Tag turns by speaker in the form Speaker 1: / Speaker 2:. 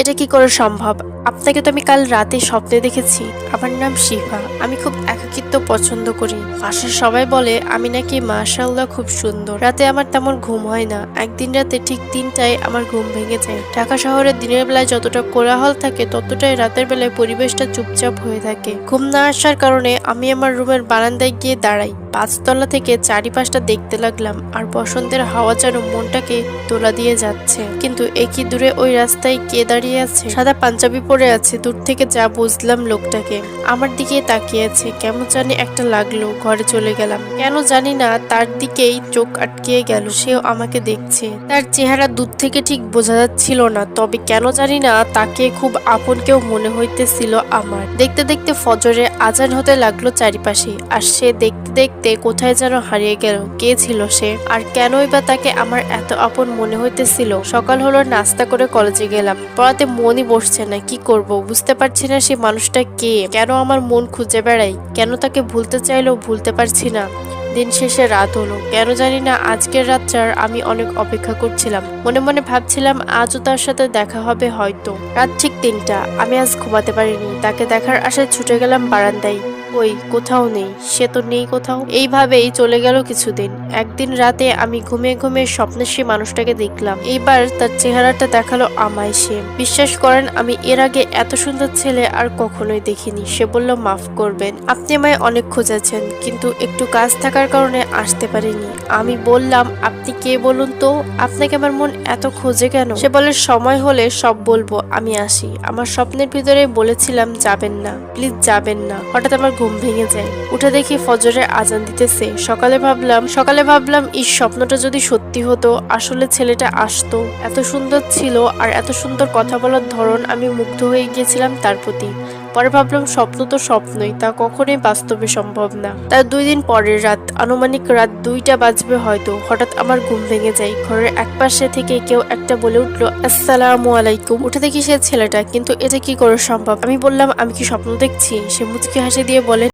Speaker 1: এটা কি করে সম্ভব? আপনাকে তো আমি কাল রাতে স্বপ্নে দেখেছি। আমার নাম শিফা। আমি খুব একাকিত্ব পছন্দ করি। বাসার সবাই বলে আমি নাকি মাশাআল্লাহ খুব সুন্দর। রাতে আমার তেমন ঘুম হয় না। একদিন রাতে ঠিক 3টায় আমার ঘুম ভেঙে যায়। ঢাকা শহরে দিনের বেলায় যতটা কোলাহল থাকে ততটাই রাতের বেলায় পরিবেশটা চুপচাপ হয়ে থাকে। ঘুম না আসার কারণে আমি আমার রুমের বারান্দায় গিয়ে দাঁড়াই। 5তলা থেকে চারিপাশটা দেখতে লাগলাম আর বসন্তের হাওয়া যেন মনটাকে তোলা দিয়ে যাচ্ছে। কিন্তু একই দূরে ওই রাস্তায় কে দাঁড়িয়ে আছে? সাদা পাঞ্জাবি পরে আছে। দূর থেকে যা বুঝলাম লোকটাকে আমার দিকে তাকিয়ে আছে। কেমন জানি একটা লাগলো। ঘরে চলে গেলাম। কেন জানি না তার দিকেই চোখ আটকিয়ে গেল। সেও আমাকে দেখছে। তার চেহারা দূর থেকে ঠিক বোঝা যাচ্ছিল না, তবে কেন জানি না তাকে খুব আপন কেউ মনে হইতেছিল আমার। দেখতে দেখতে ফজরে আজান হতে লাগলো চারিপাশে, আর সে দেখতে দেখতে কোথায় যেন হারিয়ে গেল। কে ছিল সে, আর কেনই বা তাকে আমার এত আপন মনে হইতেছিল? সকাল হলো, নাস্তা করে কলেজে গেলাম। পড়াতে মনই বসছে না। কি করব বুঝতে পারছি না। সে মানুষটা কে? কেন আমার মন খুঁজে বেড়াই? কেন তাকে ভুলতে চাইলেও ভুলতে পারছি না? দিন শেষে রাত হলো। কেন জানি না আজকের রাতটার আমি অনেক অপেক্ষা করছিলাম। মনে মনে ভাবছিলাম আজও তার সাথে দেখা হবে হয়তো। রাত ঠিক 3টা। আমি আজ ঘুমাতে পারিনি। তাকে দেখার আশায় ছুটে গেলাম বারান্দায়। ওই কোথাও নেই। সে তো নেই কোথাও। এইভাবেই চলে গেল কিছুদিন। একদিন রাতে আমি ঘুমিয়ে ঘুমিয়ে স্বপ্নে সে মানুষটাকে দেখলাম। এইবার তার চেহারাটা দেখালো আমায় সে। বিশ্বাস করেন, আমি এর আগে এত সুন্দর ছেলে আর কখনোই দেখিনি। সে বলল, মাফ করবেন, আপনি আমায় অনেক খুঁজেছেন, কিন্তু একটু কাজ থাকার কারণে আসতে পারিনি। আমি বললাম, আপনি কে বলুন তো? আপনাকে আমার মন এত খোঁজে কেন? সে বলে, সময় হলে সব বলবো, আমি আসি। আমার স্বপ্নের ভিতরে বলেছিলাম যাবেন না, প্লিজ যাবেন না। হঠাৎ আমার ঘুম ভেঙে যায়। উঠে দেখি ফজরের আজান দিতেছে। সকালে ভাবলাম এই স্বপ্নটা যদি সত্যি হতো, আসলে ছেলেটা আসতো। এত সুন্দর ছিল আর এত সুন্দর কথা বলার ধরন, আমি মুগ্ধ হয়ে গিয়েছিলাম তার প্রতি। পরে ভাবলাম স্বপ্ন তো স্বপ্নই, তা কখনোই বাস্তবে সম্ভব না। তার 2 দিন পরের রাত, আনুমানিক রাত 2টা বাজবে হয়তো, হঠাৎ আমার ঘুম ভেঙে যায়। ঘরের একপাশে থেকে কেউ একটা বলে উঠলো, আসসালামু আলাইকুম। উঠে দেখি সে ছেলেটা। কিন্তু এটা কি করে সম্ভব? আমি বললাম, আমি কি স্বপ্ন দেখছি? সে মুচকি হাসি দিয়ে বলে,